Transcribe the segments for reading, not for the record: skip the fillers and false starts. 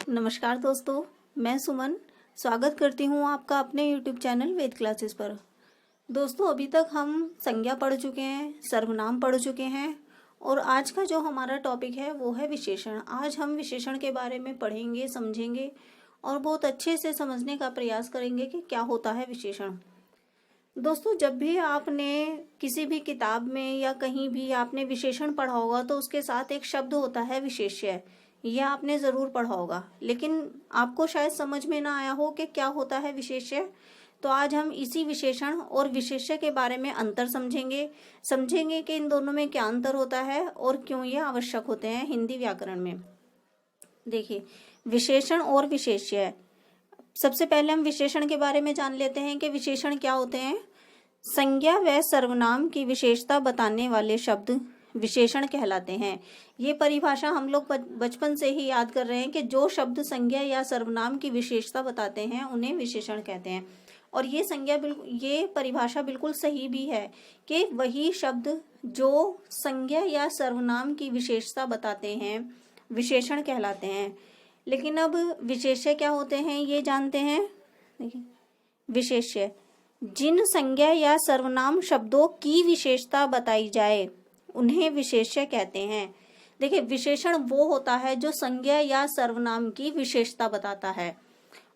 नमस्कार दोस्तों, मैं सुमन स्वागत करती हूँ आपका अपने YouTube चैनल वेद क्लासेस पर। दोस्तों, अभी तक हम संज्ञा पढ़ चुके हैं, सर्वनाम पढ़ चुके हैं और आज का जो हमारा टॉपिक है वो है विशेषण। आज हम विशेषण के बारे में पढ़ेंगे, समझेंगे और बहुत अच्छे से समझने का प्रयास करेंगे कि क्या होता है विशेषण। दोस्तों, जब भी आपने किसी भी किताब में या कहीं भी आपने विशेषण पढ़ा होगा तो उसके साथ एक शब्द होता है विशेष्य। यह आपने जरूर पढ़ा होगा, लेकिन आपको शायद समझ में ना आया हो कि क्या होता है विशेष्य। तो आज हम इसी विशेषण और विशेष्य के बारे में अंतर समझेंगे कि इन दोनों में क्या अंतर होता है और क्यों ये आवश्यक होते हैं हिंदी व्याकरण में। देखिए, विशेषण और विशेष्य। सबसे पहले हम विशेषण के बारे में जान लेते हैं कि विशेषण क्या होते हैं। संज्ञा व सर्वनाम की विशेषता बताने वाले शब्द विशेषण कहलाते हैं। ये परिभाषा हम लोग बचपन से ही याद कर रहे हैं कि जो शब्द संज्ञा या सर्वनाम की विशेषता बताते हैं उन्हें विशेषण कहते हैं। और ये परिभाषा बिल्कुल सही भी है कि वही शब्द जो संज्ञा या सर्वनाम की विशेषता बताते हैं विशेषण कहलाते हैं। लेकिन अब विशेष्य क्या होते हैं ये जानते हैं। देखिए, विशेष्य जिन संज्ञा या सर्वनाम शब्दों की विशेषता बताई जाए उन्हें विशेष्य कहते हैं। देखिए, विशेषण वो होता है जो संज्ञा या सर्वनाम की विशेषता बताता है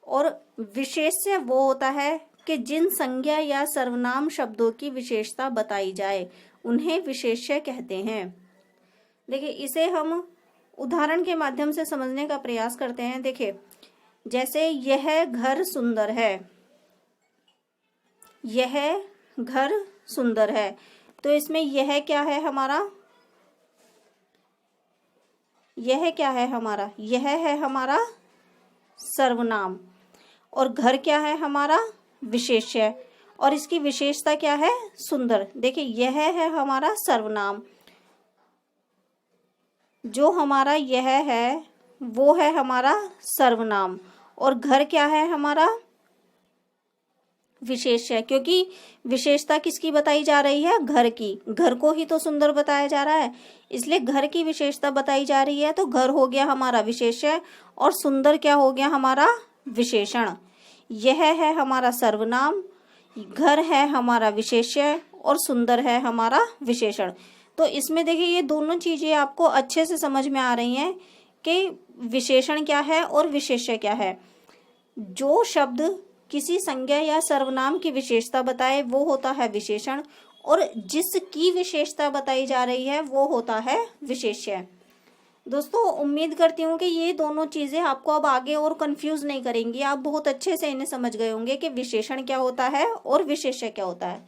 और विशेष्य वो होता है कि जिन संज्ञा या सर्वनाम शब्दों की विशेषता बताई जाए उन्हें विशेष्य कहते हैं। देखिए, इसे हम उदाहरण के माध्यम से समझने का प्रयास करते हैं। देखिए, जैसे यह घर सुंदर है, यह घर सुंदर है, तो इसमें यह क्या है हमारा, यह क्या है हमारा, यह है हमारा सर्वनाम और घर क्या है हमारा विशेष्य और इसकी विशेषता क्या है सुंदर। देखिए, यह है हमारा सर्वनाम, जो हमारा यह है वो है हमारा सर्वनाम और घर क्या है हमारा विशेष्य। क्योंकि विशेषता किसकी बताई जा रही है, घर की। घर को ही तो सुंदर बताया जा रहा है, इसलिए घर की विशेषता बताई जा रही है। तो घर हो गया हमारा विशेष्य और सुंदर क्या हो गया हमारा विशेषण। यह है हमारा सर्वनाम, घर है हमारा विशेष्य और सुंदर है हमारा विशेषण। तो इसमें देखिए, ये दोनों चीजें आपको अच्छे से समझ में आ रही हैं कि विशेषण क्या है और विशेष्य क्या है। जो शब्द किसी संज्ञा या सर्वनाम की विशेषता बताए वो होता है विशेषण और जिसकी विशेषता बताई जा रही है वो होता है विशेष्य। दोस्तों, उम्मीद करती हूँ कि ये दोनों चीजें आपको अब आगे और कंफ्यूज नहीं करेंगी। आप बहुत अच्छे से इन्हें समझ गए होंगे कि विशेषण क्या होता है और विशेष्य क्या होता है।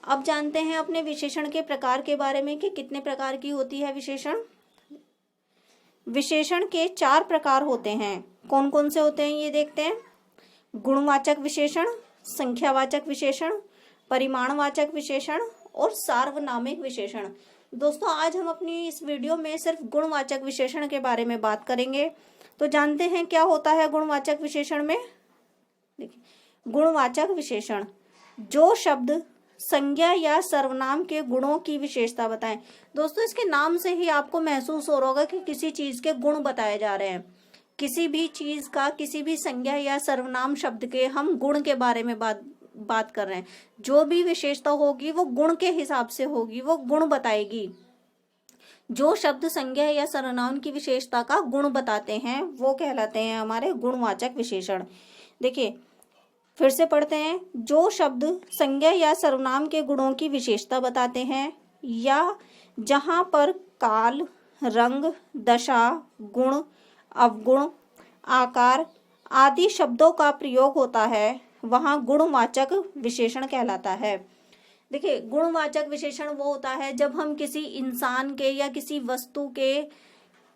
अब जानते हैं अपने विशेषण के प्रकार के बारे में कि कितने प्रकार की होती है विशेषण। विशेषण के 4 प्रकार होते हैं। कौन कौन से होते हैं ये देखते हैं। गुणवाचक विशेषण, संख्यावाचक विशेषण, परिमाणवाचक विशेषण और सार्वनामिक विशेषण। दोस्तों, आज हम अपनी इस वीडियो में सिर्फ गुणवाचक विशेषण के बारे में बात करेंगे। तो जानते हैं क्या होता है गुणवाचक विशेषण में। देखिए, गुणवाचक विशेषण जो शब्द संज्ञा या सर्वनाम के गुणों की विशेषता बताएं। दोस्तों, इसके नाम से ही आपको महसूस हो रहा होगा कि किसी चीज के गुण बताए जा रहे हैं। किसी भी चीज का, किसी भी संज्ञा या सर्वनाम शब्द के हम गुण के बारे में बात कर रहे हैं। जो भी विशेषता होगी वो गुण के हिसाब से होगी, वो गुण बताएगी। जो शब्द संज्ञा या सर्वनाम की विशेषता का गुण बताते हैं वो कहलाते हैं हमारे गुणवाचक विशेषण। देखिए, फिर से पढ़ते हैं। जो शब्द संज्ञा या सर्वनाम के गुणों की विशेषता बताते हैं या जहां पर काल, रंग, दशा, गुण, अवगुण, आकार आदि शब्दों का प्रयोग होता है वहां गुणवाचक विशेषण कहलाता है। देखिए, गुणवाचक विशेषण वो होता है जब हम किसी इंसान के या किसी वस्तु के,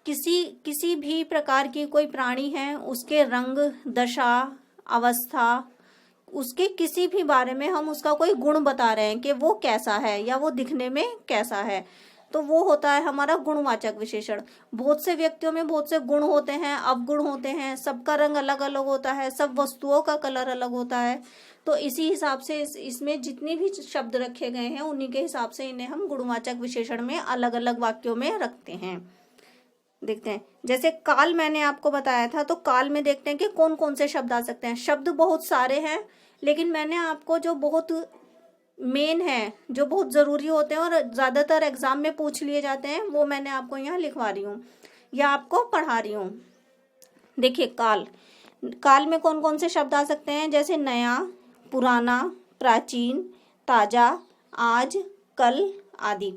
किसी भी प्रकार की कोई प्राणी है उसके रंग, दशा, अवस्था, उसके किसी भी बारे में हम उसका कोई गुण बता रहे हैं कि वो कैसा है या वो दिखने में कैसा है, तो वो होता है हमारा गुणवाचक विशेषण। बहुत से व्यक्तियों में बहुत से गुण होते हैं, अवगुण होते हैं, सबका रंग अलग अलग होता है, सब वस्तुओं का कलर अलग होता है। तो इसी हिसाब से इसमें जितने भी शब्द रखे गए हैं उन्हीं के हिसाब से इन्हें हम गुणवाचक विशेषण में अलग अलग वाक्यों में रखते हैं। देखते हैं, जैसे काल मैंने आपको बताया था, तो काल में देखते हैं कि कौन कौन से शब्द आ सकते हैं। शब्द बहुत सारे हैं, लेकिन मैंने आपको जो बहुत मेन है, जो बहुत ज़रूरी होते हैं और ज़्यादातर एग्जाम में पूछ लिए जाते हैं, वो मैंने आपको यहाँ लिखवा रही हूँ या आपको पढ़ा रही हूँ। देखिए काल, काल में कौन कौन से शब्द आ सकते हैं, जैसे नया, पुराना, प्राचीन, ताजा, आज, कल आदि।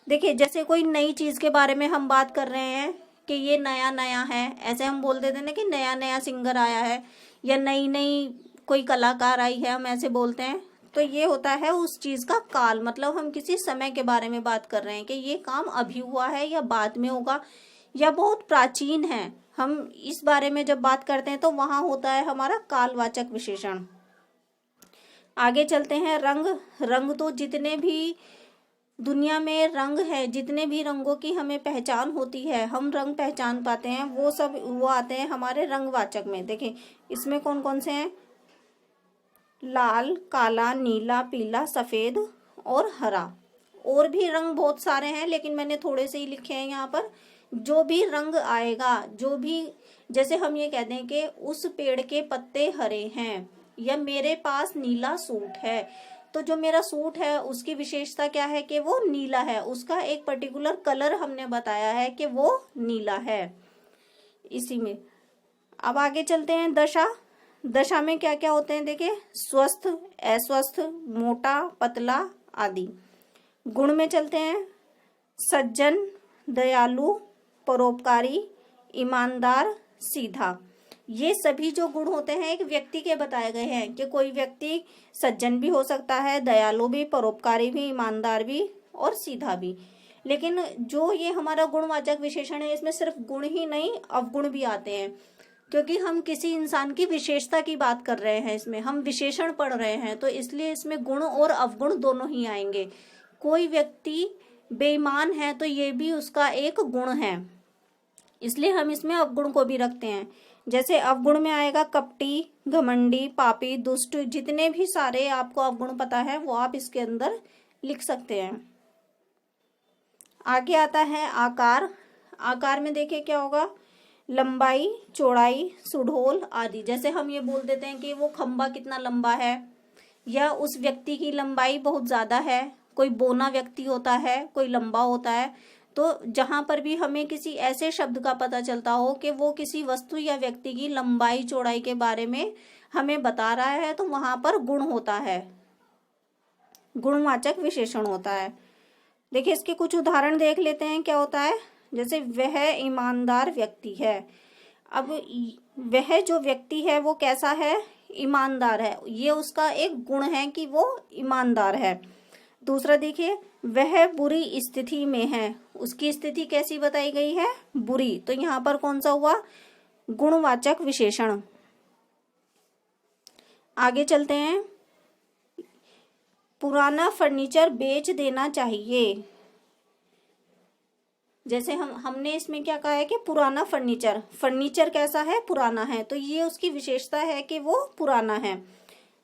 देखिए जैसे कोई नई चीज़ के बारे में हम बात कर रहे हैं कि ये नया नया है, ऐसे हम बोल देते हैं ना कि नया नया सिंगर आया है या नई नई कोई कलाकार आई है, हम ऐसे बोलते हैं। तो ये होता है उस चीज़ का काल, मतलब हम किसी समय के बारे में बात कर रहे हैं कि ये काम अभी हुआ है या बाद में होगा या बहुत प्राचीन है। हम इस बारे में जब बात करते हैं तो वहाँ होता है हमारा कालवाचक विशेषण। आगे चलते हैं, रंग। रंग तो जितने भी दुनिया में रंग है, जितने भी रंगों की हमें पहचान होती है, हम रंग पहचान पाते हैं, वो सब वो आते हैं हमारे रंगवाचक में। देखिए इसमें कौन कौन से हैं, लाल, काला, नीला, पीला, सफेद और हरा। और भी रंग बहुत सारे हैं, लेकिन मैंने थोड़े से ही लिखे हैं यहाँ पर। जो भी रंग आएगा, जो भी, जैसे हम ये कह दें कि उस पेड़ के पत्ते हरे हैं या मेरे पास नीला सूट है, तो जो मेरा सूट है उसकी विशेषता क्या है कि वो नीला है, उसका एक पर्टिकुलर कलर हमने बताया है कि वो नीला है इसी में। अब आगे चलते हैं, दशा। दशा में क्या क्या होते हैं, देखिए स्वस्थ, अस्वस्थ, मोटा, पतला आदि। गुण में चलते हैं, सज्जन, दयालु, परोपकारी, ईमानदार, सीधा। ये सभी जो गुण होते हैं एक व्यक्ति के बताए गए हैं कि कोई व्यक्ति सज्जन भी हो सकता है, दयालु भी, परोपकारी भी, ईमानदार भी और सीधा भी। लेकिन जो ये हमारा गुणवाचक विशेषण है, इसमें सिर्फ गुण ही नहीं अवगुण भी आते हैं, क्योंकि हम किसी इंसान की विशेषता की बात कर रहे हैं, इसमें हम विशेषण पढ़ रहे हैं, तो इसलिए इसमें गुण और अवगुण दोनों ही आएंगे। कोई व्यक्ति बेईमान है तो ये भी उसका एक गुण है, इसलिए हम इसमें अवगुण को भी रखते हैं। जैसे अवगुण में आएगा कपटी, घमंडी, पापी, दुष्ट, जितने भी सारे आपको अवगुण पता है वो आप इसके अंदर लिख सकते हैं। आगे आता है आकार। आकार में देखिए क्या होगा, लंबाई, चौड़ाई, सुडौल आदि। जैसे हम ये बोल देते हैं कि वो खंबा कितना लंबा है, या उस व्यक्ति की लंबाई बहुत ज्यादा है। कोई बौना व्यक्ति होता है, कोई लंबा होता है, तो जहां पर भी हमें किसी ऐसे शब्द का पता चलता हो कि वो किसी वस्तु या व्यक्ति की लंबाई चौड़ाई के बारे में हमें बता रहा है, तो वहां पर गुण होता है, गुणवाचक विशेषण होता है। देखिए इसके कुछ उदाहरण देख लेते हैं क्या होता है। जैसे वह ईमानदार व्यक्ति है। अब वह जो व्यक्ति है वो कैसा है, ईमानदार है, ये उसका एक गुण है कि वो ईमानदार है। दूसरा देखिए, वह बुरी स्थिति में है, उसकी स्थिति कैसी बताई गई है, बुरी, तो यहाँ पर कौन सा हुआ, गुणवाचक विशेषण। आगे चलते हैं, पुराना फर्नीचर बेच देना चाहिए। जैसे हमने इसमें क्या कहा है कि पुराना फर्नीचर, फर्नीचर कैसा है, पुराना है, तो ये उसकी विशेषता है कि वो पुराना है।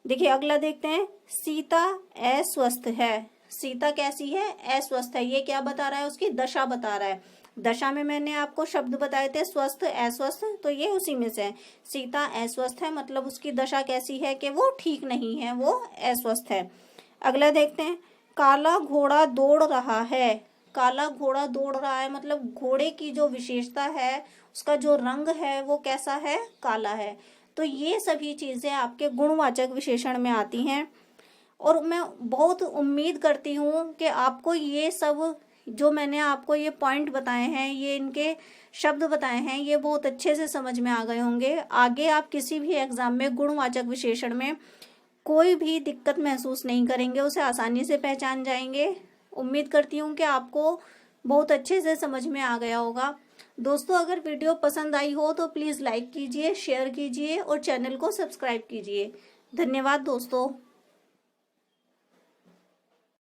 देखिए अगला देखते हैं, सीता अस्वस्थ है। सीता कैसी है, अस्वस्थ है, ये क्या बता रहा है, उसकी दशा बता रहा है। दशा में मैंने आपको शब्द बताए थे स्वस्थ, अस्वस्थ, तो ये उसी में से है। सीता अस्वस्थ है मतलब उसकी दशा कैसी है कि वो ठीक नहीं है, वो अस्वस्थ है। अगला देखते हैं, काला घोड़ा दौड़ रहा है। काला घोड़ा दौड़ रहा है मतलब घोड़े की जो विशेषता है, उसका जो रंग है वो कैसा है, काला है। तो ये सभी चीजें आपके गुणवाचक विशेषण में आती हैं, और मैं बहुत उम्मीद करती हूँ कि आपको ये सब जो मैंने आपको ये पॉइंट बताए हैं, ये इनके शब्द बताए हैं, ये बहुत अच्छे से समझ में आ गए होंगे। आगे आप किसी भी एग्जाम में गुणवाचक विशेषण में कोई भी दिक्कत महसूस नहीं करेंगे, उसे आसानी से पहचान जाएंगे। उम्मीद करती हूँ कि आपको बहुत अच्छे से समझ में आ गया होगा। दोस्तों अगर वीडियो पसंद आई हो तो प्लीज़ लाइक कीजिए, शेयर कीजिए और चैनल को सब्सक्राइब कीजिए। धन्यवाद दोस्तों।